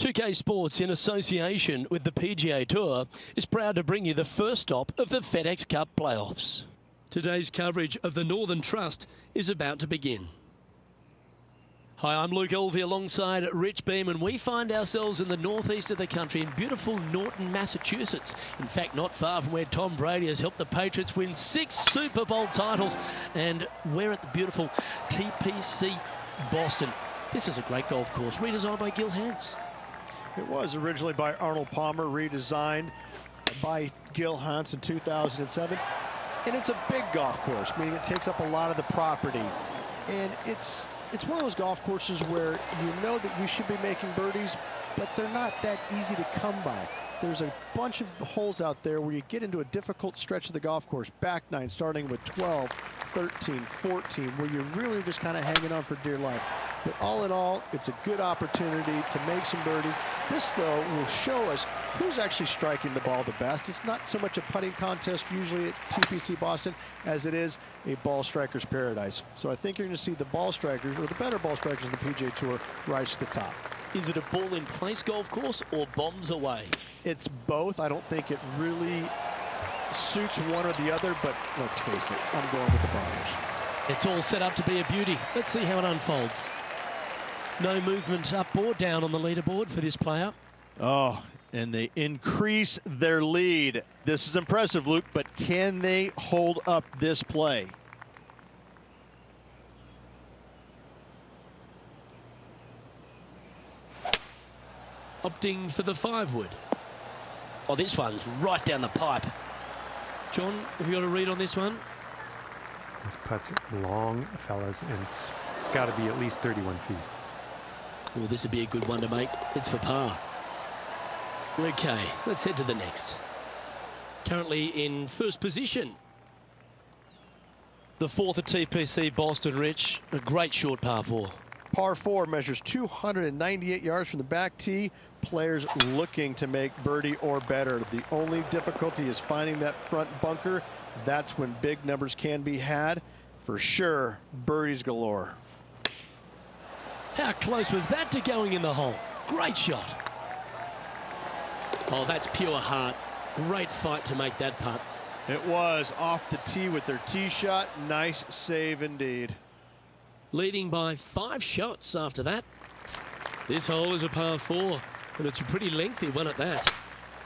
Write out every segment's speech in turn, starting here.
2K Sports, in association with the PGA Tour, is proud to bring you the first stop of the FedEx Cup playoffs. Today's coverage of the Northern Trust is about to begin. Hi, I'm Luke Elvey alongside Rich Beam, and we find ourselves in the northeast of the country in beautiful Norton, Massachusetts. In fact, not far from where Tom Brady has helped the Patriots win 6 Super Bowl titles. And we're at the beautiful TPC Boston. This is a great golf course, redesigned by Gil Hanse. It was originally by Arnold Palmer, redesigned by Gil Hanse in 2007. And it's a big golf course, meaning it takes up a lot of the property. And it's one of those golf courses where you know that you should be making birdies, but they're not that easy to come by. There's a bunch of holes out there where you get into a difficult stretch of the golf course, back nine, starting with 12, 13, 14, where you're really just kind of hanging on for dear life. But all in all, it's a good opportunity to make some birdies. This, though, will show us who's actually striking the ball the best. It's not so much a putting contest usually at TPC Boston as it is a ball striker's paradise. So I think you're going to see the ball strikers, or the better ball strikers in the PGA Tour, rise to the top. Is it a ball-in-place golf course or bombs away? It's both. I don't think it really suits one or the other, but let's face it, I'm going with the bombers. It's all set up to be a beauty. Let's see how it unfolds. No movement up or down on the leaderboard for this player. Oh, and they increase their lead. This is impressive, Luke, but can they hold up this play? Opting for the 5-wood. Oh, this one's right down the pipe. John, have you got a read on this one? This putt's long, fellas, and it's got to be at least 31 feet. Oh, this would be a good one to make. It's for par. Okay, let's head to the next. Currently in first position, the 4th at TPC Boston, Rich. A great short par 4. Par 4 measures 298 yards from the back tee. Players looking to make birdie or better. The only difficulty is finding that front bunker. That's when big numbers can be had. For sure, birdies galore. How close was that to going in the hole? Great shot. Oh, that's pure heart. Great fight to make that putt. It was off the tee with their tee shot. Nice save indeed. Leading by 5 shots after that. This hole is a par 4, and it's a pretty lengthy one at that.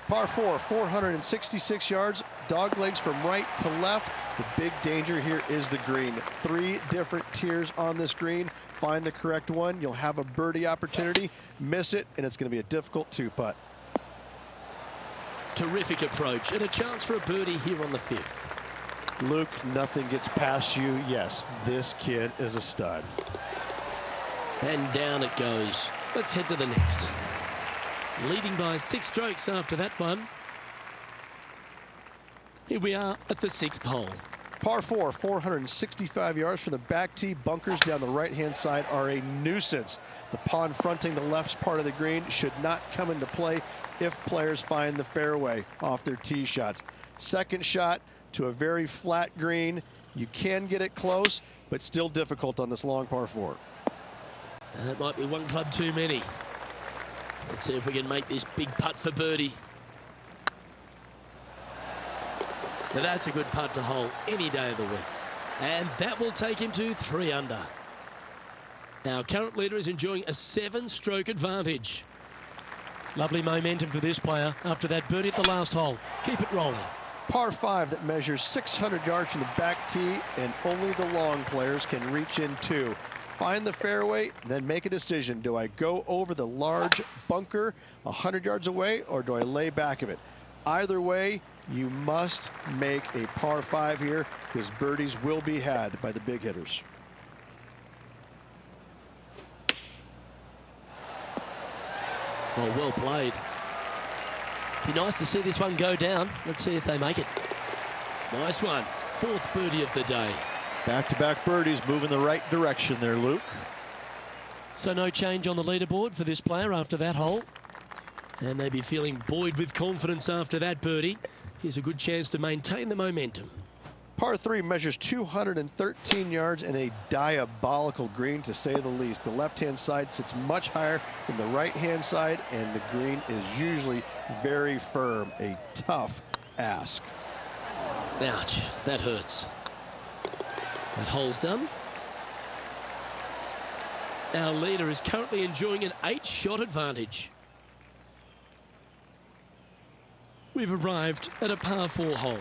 Par 4, 466 yards, dog legs from right to left. The big danger here is the green. 3 different tiers on this green. Find the correct one, you'll have a birdie opportunity. Miss it, and it's going to be a difficult 2-putt. Terrific approach, and a chance for a birdie here on the 5th. Luke, nothing gets past you. Yes, this kid is a stud. And down it goes. Let's head to the next. Leading by 6 strokes after that one. Here we are at the 6th hole. Par 4, 465 yards from the back tee. Bunkers down the right-hand side are a nuisance. The pond fronting the left part of the green should not come into play if players find the fairway off their tee shots. Second shot to a very flat green. You can get it close, but still difficult on this long par 4. That might be one club too many. Let's see if we can make this big putt for birdie. Now that's a good putt to hole any day of the week. And that will take him to 3 under. Our current leader is enjoying a 7-stroke advantage. Lovely momentum for this player after that birdie at the last hole. Keep it rolling. Par 5 that measures 600 yards from the back tee, and only the long players can reach in 2. Find the fairway, then make a decision. Do I go over the large bunker 100 yards away, or do I lay back of it? Either way, you must make a par 5 here, because birdies will be had by the big hitters. Oh, well played. Be nice to see this one go down. Let's see if they make it. Nice one. 4th birdie of the day. Back-to-back birdies, move in the right direction there, Luke. So no change on the leaderboard for this player after that hole. And they'd be feeling buoyed with confidence after that birdie. Here's a good chance to maintain the momentum. Par 3 measures 213 yards and a diabolical green, to say the least. The left-hand side sits much higher than the right-hand side, and the green is usually very firm. A tough ask. Ouch, that hurts. That hole's done. Our leader is currently enjoying an 8-shot advantage. We've arrived at a par 4 hole.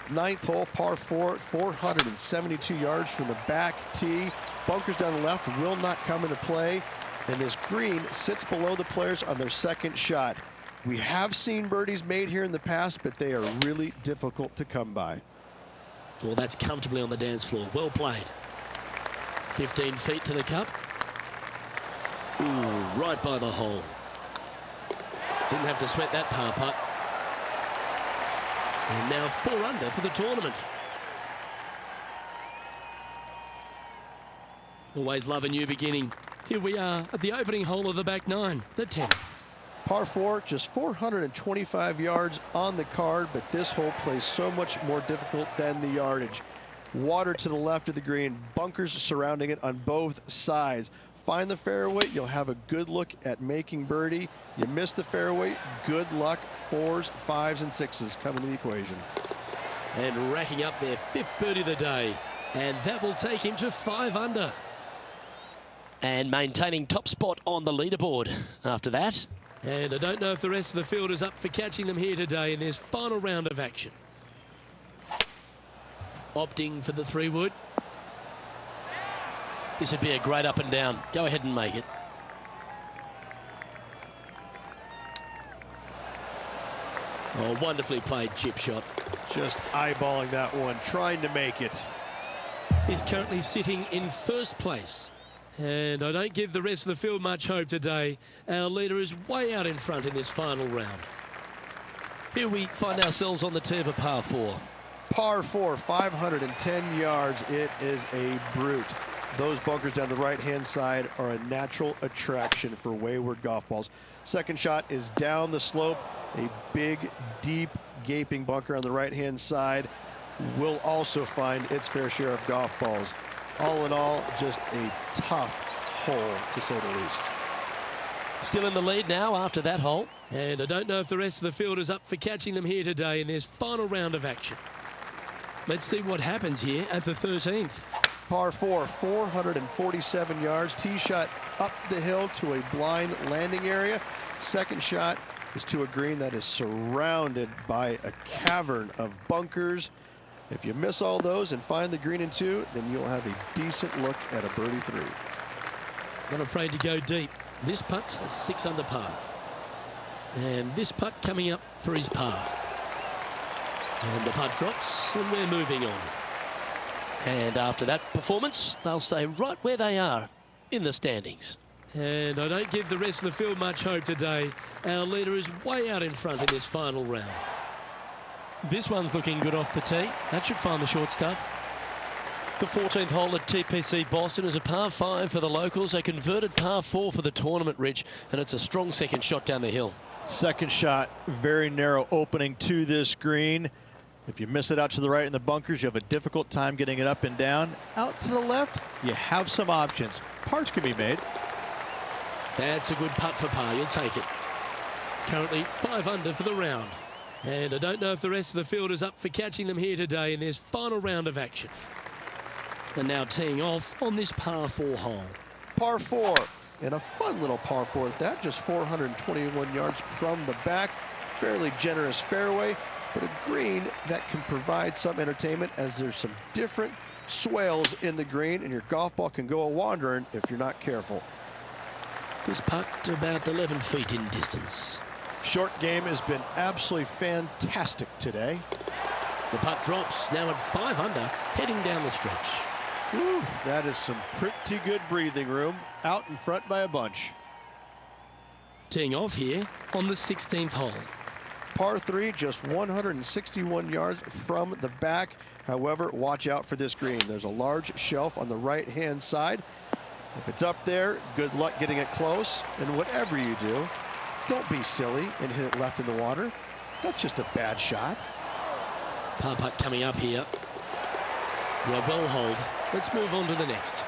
9th hole, par 4, 472 yards from the back tee. Bunkers down the left will not come into play, and this green sits below the players on their second shot. We have seen birdies made here in the past, but they are really difficult to come by. Well, that's comfortably on the dance floor. Well played. 15 feet to the cup. Ooh, right by the hole. Didn't have to sweat that par putt. And now 4 under for the tournament. Always love a new beginning. Here we are at the opening hole of the back 9, the 10th. Par 4, just 425 yards on the card, but this hole plays so much more difficult than the yardage. Water to the left of the green, bunkers surrounding it on both sides. Find the fairway, you'll have a good look at making birdie. You miss the fairway, good luck. 4s, 5s, and 6s come into the equation. And racking up their 5th birdie of the day. And that will take him to 5 under. And maintaining top spot on the leaderboard after that. And I don't know if the rest of the field is up for catching them here today in this final round of action. Opting for the 3-wood. This would be a great up and down. Go ahead and make it. Oh, wonderfully played chip shot. Just eyeballing that one, trying to make it. He's currently sitting in 1st place. And I don't give the rest of the field much hope today. Our leader is way out in front in this final round. Here we find ourselves on the tee of a par 4. Par 4, 510 yards. It is a brute. Those bunkers down the right-hand side are a natural attraction for wayward golf balls. Second shot is down the slope. A big, deep, gaping bunker on the right-hand side will also find its fair share of golf balls. All in all, just a tough hole, to say the least. Still in the lead now after that hole. And I don't know if the rest of the field is up for catching them here today in this final round of action. Let's see what happens here at the 13th. Par 4, 447 yards. Tee shot up the hill to a blind landing area. Second shot is to a green that is surrounded by a cavern of bunkers. If you miss all those and find the green in 2, then you'll have a decent look at a birdie 3. Not afraid to go deep. This putt's for 6 under par. And this putt coming up for his par. And the putt drops, and we're moving on. And after that performance, they'll stay right where they are in the standings. And I don't give the rest of the field much hope today. Our leader is way out in front in this final round. This one's looking good off the tee. That should find the short stuff. The 14th hole at TPC Boston is a par 5 for the locals, a converted par 4 for the tournament, Rich, and it's a strong second shot down the hill. Second shot, very narrow opening to this green. If you miss it out to the right in the bunkers, you have a difficult time getting it up and down. Out to the left, you have some options. Pars can be made. That's a good putt for par. You'll take it. Currently 5 under for the round. And I don't know if the rest of the field is up for catching them here today in this final round of action. And now teeing off on this par 4 hole. Par 4, and a fun little par 4 at that. Just 421 yards from the back. Fairly generous fairway, but a green that can provide some entertainment as there's some different swales in the green, and your golf ball can go a-wandering if you're not careful. This putt about 11 feet in distance. Short game has been absolutely fantastic today. The putt drops now at 5 under, heading down the stretch. Whew, that is some pretty good breathing room. Out in front by a bunch. Teeing off here on the 16th hole. Par 3, just 161 yards from the back. However, watch out for this green. There's a large shelf on the right-hand side. If it's up there, good luck getting it close. And whatever you do, don't be silly and hit it left in the water. That's just a bad shot. Par putt coming up here. Yeah, well hold. Let's move on to the next.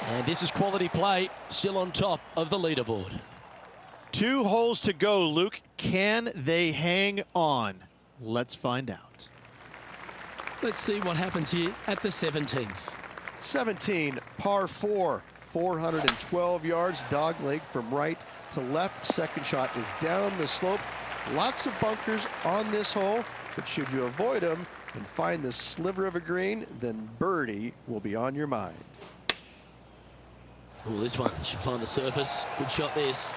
And this is quality play, still on top of the leaderboard. 2 holes to go, Luke. Can they hang on? Let's find out. Let's see what happens here at the 17th. 17, par 4, 412 yards, dog leg from right to left. Second shot is down the slope. Lots of bunkers on this hole, but should you avoid them and find the sliver of a green, then birdie will be on your mind. Oh, this one should find the surface. Good shot this.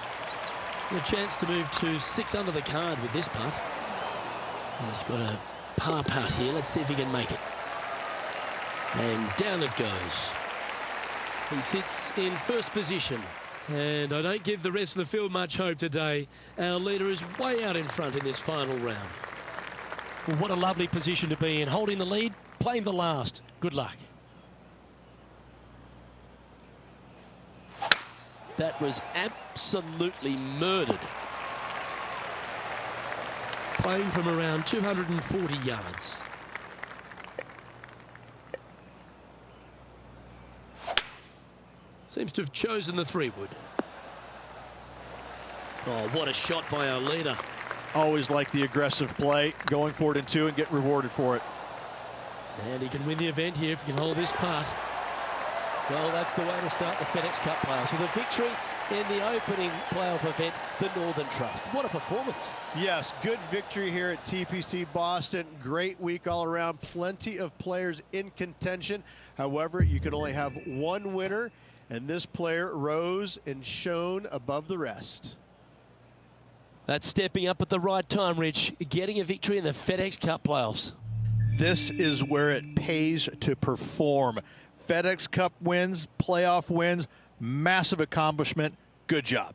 And a chance to move to 6 under the card with this putt. He's got a par putt here. Let's see if he can make it. And down it goes. He sits in first position. And I don't give the rest of the field much hope today. Our leader is way out in front in this final round. Well, what a lovely position to be in. Holding the lead, playing the last. Good luck. That was absolutely murdered. Playing from around 240 yards. Seems to have chosen the 3-wood. Oh, what a shot by our leader. Always like the aggressive play, going for it in 2 and get rewarded for it. And he can win the event here if he can hold this putt. Well, that's the way to start the FedEx Cup playoffs, with a victory in the opening playoff event, the Northern Trust. What a performance. Yes, good victory here at TPC Boston. Great week all around. Plenty of players in contention. However, you can only have one winner, and this player rose and shone above the rest. That's stepping up at the right time, Rich, getting a victory in the FedEx Cup playoffs. This is where it pays to perform. FedEx Cup wins, playoff wins, massive accomplishment. Good job.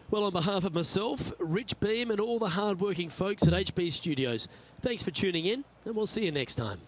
Well, on behalf of myself, Rich Beam, and all the hard-working folks at HB Studios, thanks for tuning in, and we'll see you next time.